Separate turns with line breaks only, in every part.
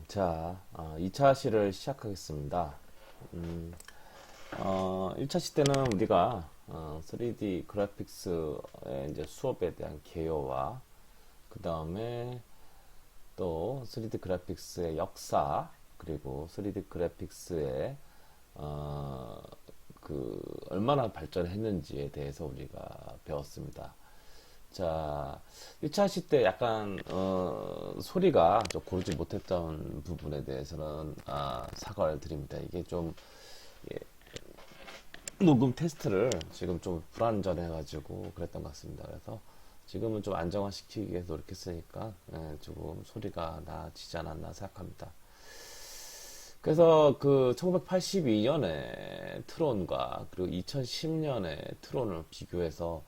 자, 2차 시를 시작하겠습니다. 1차 시 때는 우리가 3D 그래픽스의 이제 수업에 대한 개요와 그 다음에 또 3D 그래픽스의 역사 그리고 3D 그래픽스의 얼마나 발전했는지에 대해서 우리가 배웠습니다. 자, 1차 시 때 약간 소리가 좀 고르지 못했던 부분에 대해서는 사과를 드립니다. 이게 좀 예, 녹음 테스트를 지금 좀 불안전해가지고 그랬던 것 같습니다. 그래서 지금은 좀 안정화시키기 위해서 이렇게 쓰니까 조금 소리가 나아지지 않았나 생각합니다. 그래서 그 1982년에 트론과 그리고 2010년에 트론을 비교해서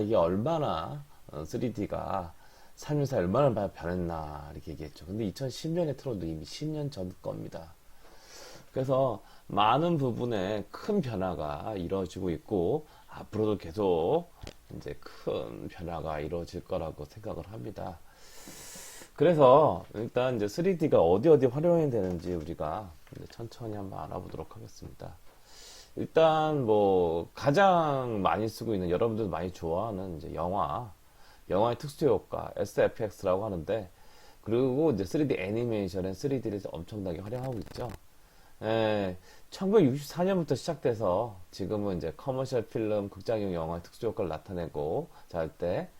이게 얼마나 3D가 삶에서 얼마나 변했나 이렇게 얘기했죠. 근데 2010년에 트론도 이미 10년 전 겁니다. 그래서 많은 부분에 큰 변화가 이루어지고 있고 앞으로도 계속 이제 큰 변화가 이루어질 거라고 생각을 합니다. 그래서 일단 이제 3D가 어디 활용이 되는지 우리가 이제 천천히 한번 알아보도록 하겠습니다. 일단 뭐 가장 많이 쓰고 있는 여러분들도 많이 좋아하는 이제 영화의 특수 효과 SFX라고 하는데 그리고 이제 3D 애니메이션은 3D를 엄청나게 활용하고 있죠. 1964년부터 시작돼서 지금은 이제 커머셜 필름, 극장용 영화의 특수 효과를 나타내고 잘 때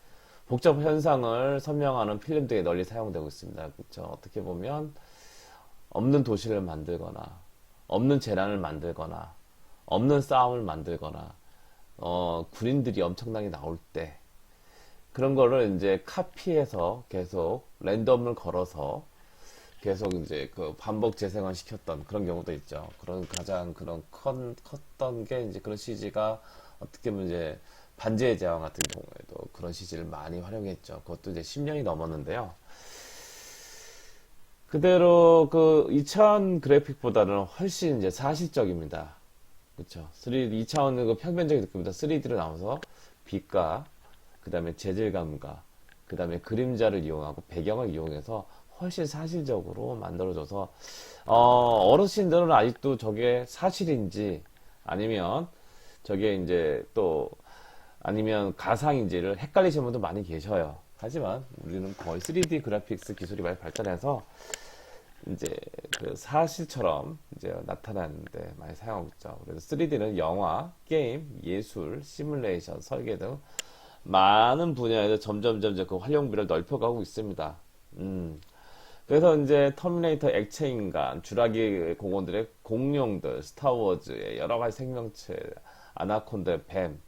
복잡 현상을 선명하는 필름들이 널리 사용되고 있습니다. 그렇죠? 어떻게 보면 없는 도시를 만들거나 없는 재난을 만들거나 없는 싸움을 만들거나 군인들이 엄청나게 나올 때 그런 거를 이제 카피해서 계속 랜덤을 걸어서 계속 이제 그 반복 재생을 시켰던 그런 경우도 있죠. 그런 가장 그런 컸던 게 이제 그런 CG가 어떻게 보면 이제 반지의 제왕 같은 경우에도 그런 CG를 많이 활용했죠. 그것도 이제 10년이 넘었는데요. 그대로 그 2000 그래픽보다는 훨씬 이제 사실적입니다. 그렇죠. 3D 2차원의 그 평면적인 느낌보다 3D로 나와서 빛과 그 다음에 재질감과 그 다음에 그림자를 이용하고 배경을 이용해서 훨씬 사실적으로 만들어져서 어르신들은 아직도 저게 사실인지 아니면 저게 이제 또 아니면 가상인지를 헷갈리시는 분도 많이 계셔요. 하지만 우리는 거의 3D 그래픽스 기술이 많이 발전해서 이제 그 사실처럼 이제 나타나는데 많이 사용하고 있죠. 그래서 3D는 영화, 게임, 예술, 시뮬레이션, 설계 등 많은 분야에서 점점 그 활용비를 넓혀가고 있습니다. 그래서 이제 터미네이터 액체인간, 주라기 공원들의 공룡들, 스타워즈의 여러 가지 생명체, 아나콘다, 뱀,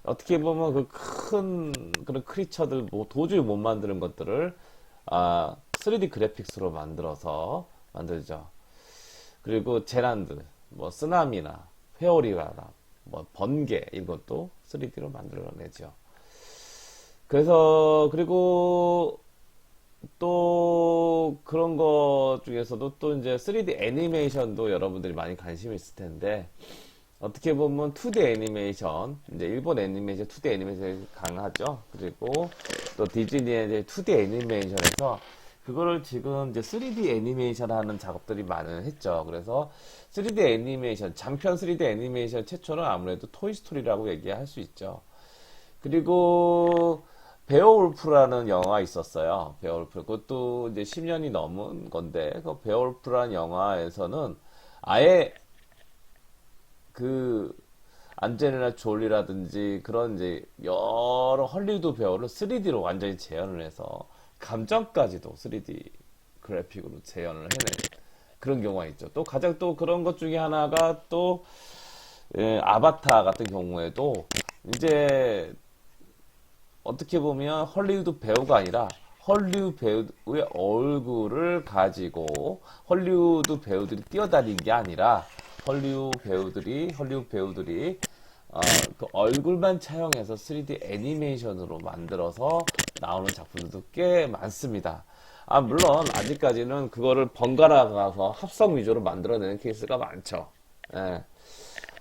어떻게 보면 그 큰 그런 크리처들 뭐 도저히 못 만드는 것들을 3D 그래픽스로 만들어서 만들죠. 그리고 재난들, 뭐 쓰나미나 회오리나 뭐 번개 이것도 3D로 만들어내죠. 그래서 그리고 또 그런 것 중에서도 또 이제 3D 애니메이션도 여러분들이 많이 관심이 있을 텐데 어떻게 보면 2D 애니메이션, 이제 일본 애니메이션, 2D 애니메이션이 강하죠. 그리고 또 디즈니의 이제 2D 애니메이션에서 그거를 지금 이제 3D 애니메이션 하는 작업들이 많이 했죠. 그래서 3D 애니메이션, 장편 3D 애니메이션 최초는 아무래도 토이스토리라고 얘기할 수 있죠. 그리고 베어울프라는 영화가 있었어요. 베어울프. 그것도 이제 10년이 넘은 건데, 그 베어울프라는 영화에서는 아예 그 안젤리나 졸리라든지 그런 이제 여러 헐리우드 배우를 3D로 완전히 재현을 해서 감정까지도 3D 그래픽으로 재현을 해낸 그런 경우가 있죠. 또 가장 또 그런 것 중에 하나가 또 아바타 같은 경우에도 이제 어떻게 보면 헐리우드 배우가 아니라 헐리우드 배우의 얼굴을 가지고 헐리우드 배우들이 뛰어다닌 게 아니라 헐리우드 배우들이 그 얼굴만 차용해서 3D 애니메이션으로 만들어서 나오는 작품들도 꽤 많습니다. 물론 아직까지는 그거를 번갈아 가서 합성 위주로 만들어내는 케이스가 많죠. 예.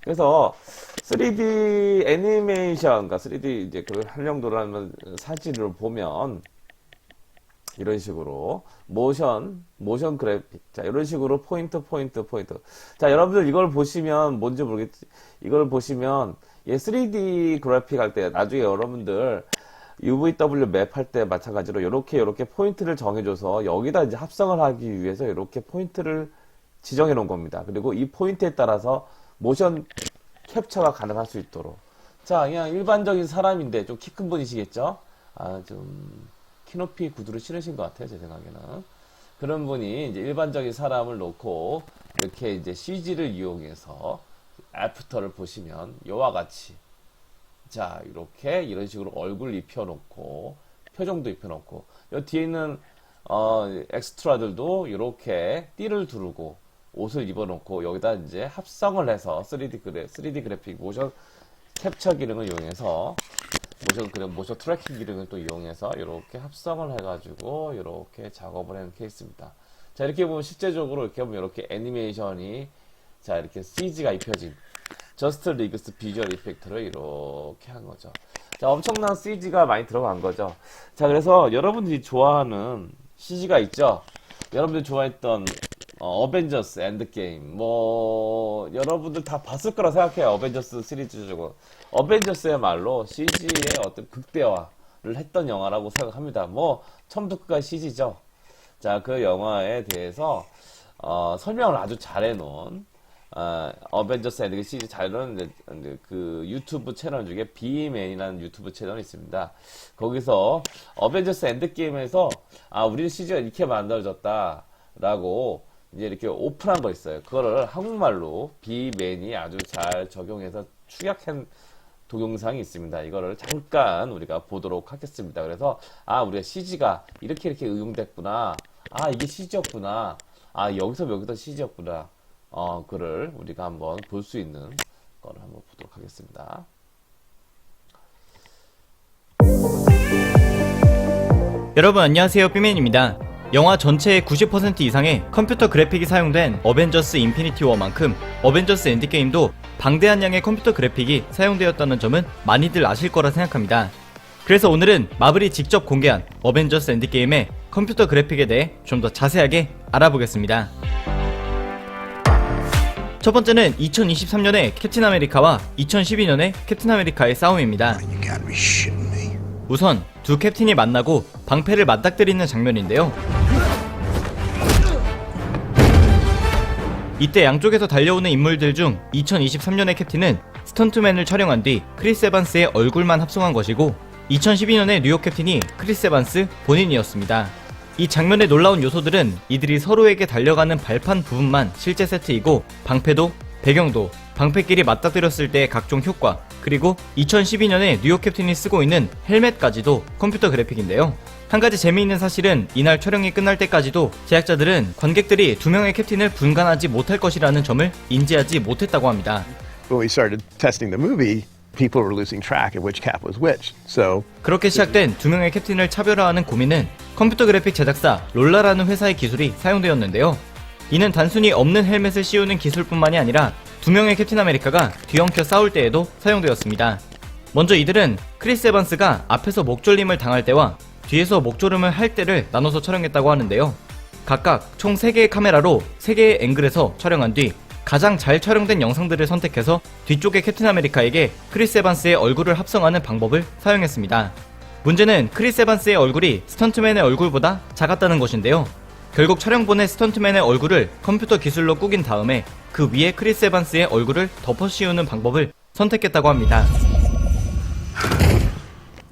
그래서 3D 애니메이션, 그러니까 3D 이제 그 활용도라는 사진을 보면 이런 식으로 모션 그래픽. 자, 이런 식으로 포인트. 자, 여러분들 이걸 보시면 뭔지 모르겠지. 이걸 보시면 얘 3D 그래픽 할 때 나중에 여러분들 UVW 맵 할 때 마찬가지로 이렇게 포인트를 정해줘서 여기다 이제 합성을 하기 위해서 이렇게 포인트를 지정해 놓은 겁니다. 그리고 이 포인트에 따라서 모션 캡처가 가능할 수 있도록. 자, 그냥 일반적인 사람인데 좀 키 큰 분이시겠죠? 좀 키높이 구두를 신으신 것 같아요, 제 생각에는. 그런 분이 이제 일반적인 사람을 놓고 이렇게 이제 CG를 이용해서 애프터를 보시면 이와 같이, 자, 이렇게 이런 식으로 얼굴 입혀놓고 표정도 입혀놓고 여 뒤에 있는 엑스트라들도 이렇게 띠를 두르고 옷을 입어놓고 여기다 이제 합성을 해서 3D 그래픽 모션 캡처 기능을 이용해서 모션 트래킹 기능을 또 이용해서 이렇게 합성을 해가지고 이렇게 작업을 하는 케이스입니다. 자, 이렇게 보면 실제적으로 이렇게 보면 이렇게 애니메이션이, 자, 이렇게 CG가 입혀진 저스트 리그스 비주얼 이펙트를 이렇게 한 거죠. 자, 엄청난 CG가 많이 들어간 거죠. 자, 그래서 여러분들이 좋아하는 CG가 있죠. 여러분들이 좋아했던 어벤져스 엔드게임, 여러분들 다 봤을 거라 생각해요. 어벤져스 시리즈 중에. 어벤져스야말로 CG의 어떤 극대화를 했던 영화라고 생각합니다. 처음부터 끝까지 CG죠. 자, 그 영화에 대해서, 설명을 아주 잘 해놓은, 어벤져스 엔드게임 CG 잘 해놓은, 그 유튜브 채널 중에 비맨이라는 유튜브 채널이 있습니다. 거기서 어벤져스 엔드게임에서, 우리는 CG가 이렇게 만들어졌다. 라고, 이제 이렇게 오픈한 거 있어요. 그거를 한국말로 비맨이 아주 잘 적용해서 축약한 동영상이 있습니다. 이거를 잠깐 우리가 보도록 하겠습니다. 그래서 우리가 CG가 이렇게 응용됐구나. 이게 CG였구나. 여기서 CG였구나. 그를 우리가 한번 볼 수 있는 거를 한번 보도록 하겠습니다.
여러분 안녕하세요, 삐맨입니다. 영화 전체의 90% 이상의 컴퓨터 그래픽이 사용된 어벤져스 인피니티 워만큼 어벤져스 엔드게임도 방대한 양의 컴퓨터 그래픽이 사용되었다는 점은 많이들 아실 거라 생각합니다. 그래서 오늘은 마블이 직접 공개한 어벤져스 엔드게임의 컴퓨터 그래픽에 대해 좀 더 자세하게 알아보겠습니다. 첫 번째는 2023년의 캡틴 아메리카와 2012년의 캡틴 아메리카의 싸움입니다. 우선 두 캡틴이 만나고 방패를 맞닥뜨리는 장면인데요. 이때 양쪽에서 달려오는 인물들 중 2023년의 캡틴은 스턴트맨을 촬영한 뒤 크리스 에반스의 얼굴만 합성한 것이고 2012년의 뉴욕 캡틴이 크리스 에반스 본인이었습니다. 이 장면의 놀라운 요소들은 이들이 서로에게 달려가는 발판 부분만 실제 세트이고 방패도, 배경도, 방패끼리 맞닥뜨렸을 때의 각종 효과, 그리고 2012년에 뉴욕 캡틴이 쓰고 있는 헬멧까지도 컴퓨터 그래픽인데요. 한 가지 재미있는 사실은 이날 촬영이 끝날 때까지도 제작자들은 관객들이 두 명의 캡틴을 분간하지 못할 것이라는 점을 인지하지 못했다고 합니다.
When we started testing the movie, people were losing track of which cap was which. So
그렇게 시작된 두 명의 캡틴을 차별화하는 고민은 컴퓨터 그래픽 제작사 롤라라는 회사의 기술이 사용되었는데요. 이는 단순히 없는 헬멧을 씌우는 기술뿐만이 아니라 두 명의 캡틴 아메리카가 뒤엉켜 싸울 때에도 사용되었습니다. 먼저 이들은 크리스 에반스가 앞에서 목졸림을 당할 때와 뒤에서 목조름을 할 때를 나눠서 촬영했다고 하는데요. 각각 총 3개의 카메라로 3개의 앵글에서 촬영한 뒤 가장 잘 촬영된 영상들을 선택해서 뒤쪽의 캡틴 아메리카에게 크리스 에반스의 얼굴을 합성하는 방법을 사용했습니다. 문제는 크리스 에반스의 얼굴이 스턴트맨의 얼굴보다 작았다는 것인데요. 결국 촬영본의 스턴트맨의 얼굴을 컴퓨터 기술로 꾸긴 다음에 그 위에 크리스 에반스의 얼굴을 덮어 씌우는 방법을 선택했다고 합니다.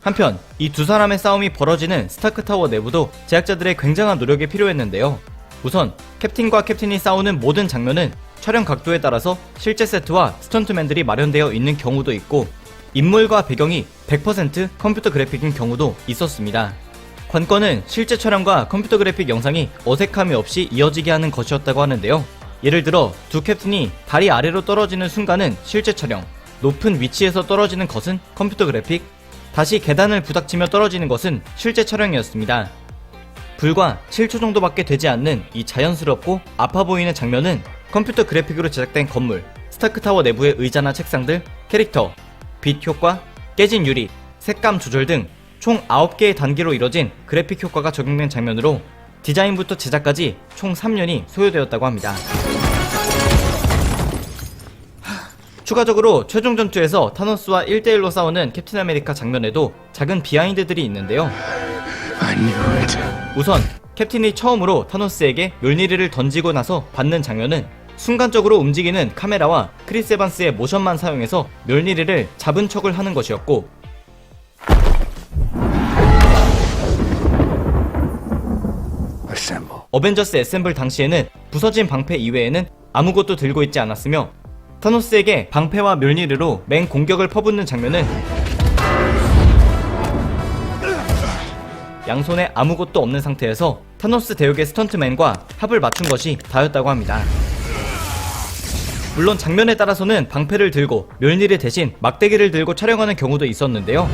한편 이 두 사람의 싸움이 벌어지는 스타크타워 내부도 제작자들의 굉장한 노력이 필요했는데요. 우선 캡틴과 캡틴이 싸우는 모든 장면은 촬영 각도에 따라서 실제 세트와 스턴트맨들이 마련되어 있는 경우도 있고 인물과 배경이 100% 컴퓨터 그래픽인 경우도 있었습니다. 관건은 실제 촬영과 컴퓨터 그래픽 영상이 어색함이 없이 이어지게 하는 것이었다고 하는데요. 예를 들어 두 캡틴이 다리 아래로 떨어지는 순간은 실제 촬영, 높은 위치에서 떨어지는 것은 컴퓨터 그래픽, 다시 계단을 부닥치며 떨어지는 것은 실제 촬영이었습니다. 불과 7초 정도밖에 되지 않는 이 자연스럽고 아파 보이는 장면은 컴퓨터 그래픽으로 제작된 건물, 스타크타워 내부의 의자나 책상들, 캐릭터, 빛 효과, 깨진 유리, 색감 조절 등 총 9개의 단계로 이뤄진 그래픽 효과가 적용된 장면으로 디자인부터 제작까지 총 3년이 소요되었다고 합니다. 추가적으로 최종 전투에서 타노스와 1대1로 싸우는 캡틴 아메리카 장면에도 작은 비하인드들이 있는데요.
I knew it.
우선 캡틴이 처음으로 타노스에게 멸니리를 던지고 나서 받는 장면은 순간적으로 움직이는 카메라와 크리스 에반스의 모션만 사용해서 멸니리를 잡은 척을 하는 것이었고,
Assemble.
어벤져스 애셈블 당시에는 부서진 방패 이외에는 아무것도 들고 있지 않았으며 타노스에게 방패와 멸니리로 맹 공격을 퍼붓는 장면은 양손에 아무것도 없는 상태에서 타노스 대역의 스턴트맨과 합을 맞춘 것이 다였다고 합니다. 물론 장면에 따라서는 방패를 들고 멸니리 대신 막대기를 들고 촬영하는 경우도 있었는데요.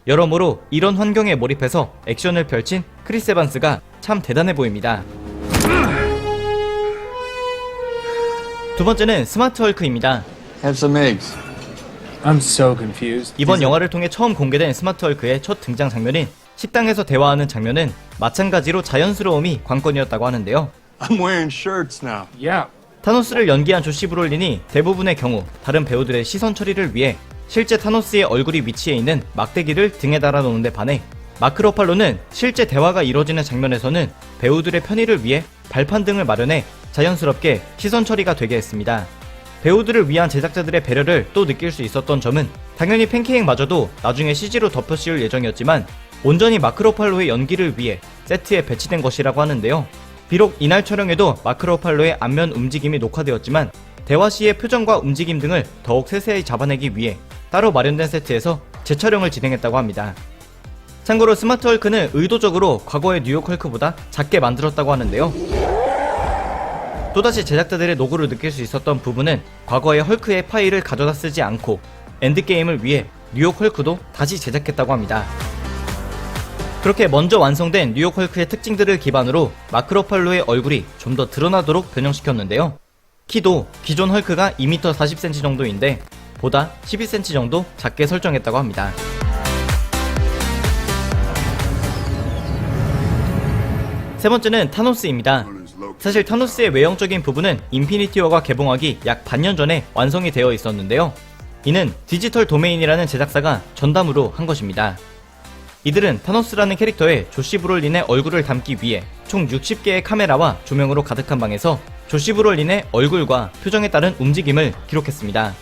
여러모로 이런 환경에 몰입해서 액션을 펼친 크리스 에반스가 참 대단해 보입니다. 두 번째는 스마트 헐크입니다.
Have some eggs.
I'm so confused.
이번 영화를 통해 처음 공개된 스마트 헐크의 첫 등장 장면인 식당에서 대화하는 장면은 마찬가지로 자연스러움이 관건이었다고 하는데요.
I'm wearing shirts now.
Yeah.
타노스를 연기한 조시 브롤린이 대부분의 경우 다른 배우들의 시선 처리를 위해 실제 타노스의 얼굴이 위치해 있는 막대기를 등에 달아놓는 데 반해 마크 러팔로는 실제 대화가 이뤄지는 장면에서는 배우들의 편의를 위해 발판 등을 마련해 자연스럽게 시선 처리가 되게 했습니다. 배우들을 위한 제작자들의 배려를 또 느낄 수 있었던 점은 당연히 팬케이크마저도 나중에 CG로 덮여 씌울 예정이었지만 온전히 마크 러팔로의 연기를 위해 세트에 배치된 것이라고 하는데요. 비록 이날 촬영에도 마크 러팔로의 안면 움직임이 녹화되었지만 대화 시의 표정과 움직임 등을 더욱 세세히 잡아내기 위해 따로 마련된 세트에서 재촬영을 진행했다고 합니다. 참고로 스마트 헐크는 의도적으로 과거의 뉴욕 헐크보다 작게 만들었다고 하는데요. 또다시 제작자들의 노고를 느낄 수 있었던 부분은 과거의 헐크의 파일을 가져다 쓰지 않고 엔드게임을 위해 뉴욕 헐크도 다시 제작했다고 합니다. 그렇게 먼저 완성된 뉴욕 헐크의 특징들을 기반으로 마크 러팔로의 얼굴이 좀 더 드러나도록 변형시켰는데요. 키도 기존 헐크가 2m 40cm 정도인데 보다 12cm 정도 작게 설정했다고 합니다. 세 번째는 타노스입니다. 사실 타노스의 외형적인 부분은 인피니티 워가 개봉하기 약 반년 전에 완성이 되어 있었는데요. 이는 디지털 도메인이라는 제작사가 전담으로 한 것입니다. 이들은 타노스라는 캐릭터의 조시 브롤린의 얼굴을 담기 위해 총 60개의 카메라와 조명으로 가득한 방에서 조시 브롤린의 얼굴과 표정에 따른 움직임을 기록했습니다.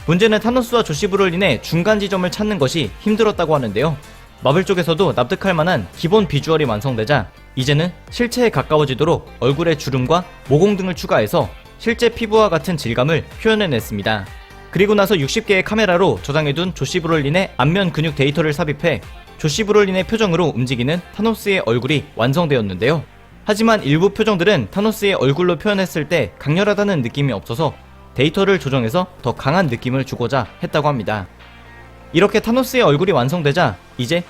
문제는 타노스와 조시 브롤린의 중간 지점을 찾는 것이 힘들었다고 하는데요. 마블 쪽에서도 납득할 만한 기본 비주얼이 완성되자 이제는 실체에 가까워지도록 얼굴에 주름과 모공 등을 추가해서 실제 피부와 같은 질감을 표현해냈습니다. 그리고 나서 60개의 카메라로 저장해둔 조시 브롤린의 안면 근육 데이터를 삽입해 조시 브롤린의 표정으로 움직이는 타노스의 얼굴이 완성되었는데요. 하지만 일부 표정들은 타노스의 얼굴로 표현했을 때 강렬하다는 느낌이 없어서 데이터를 조정해서 더 강한 느낌을 주고자 했다고 합니다. 이렇게 타노스의 얼굴이 완성되자 이제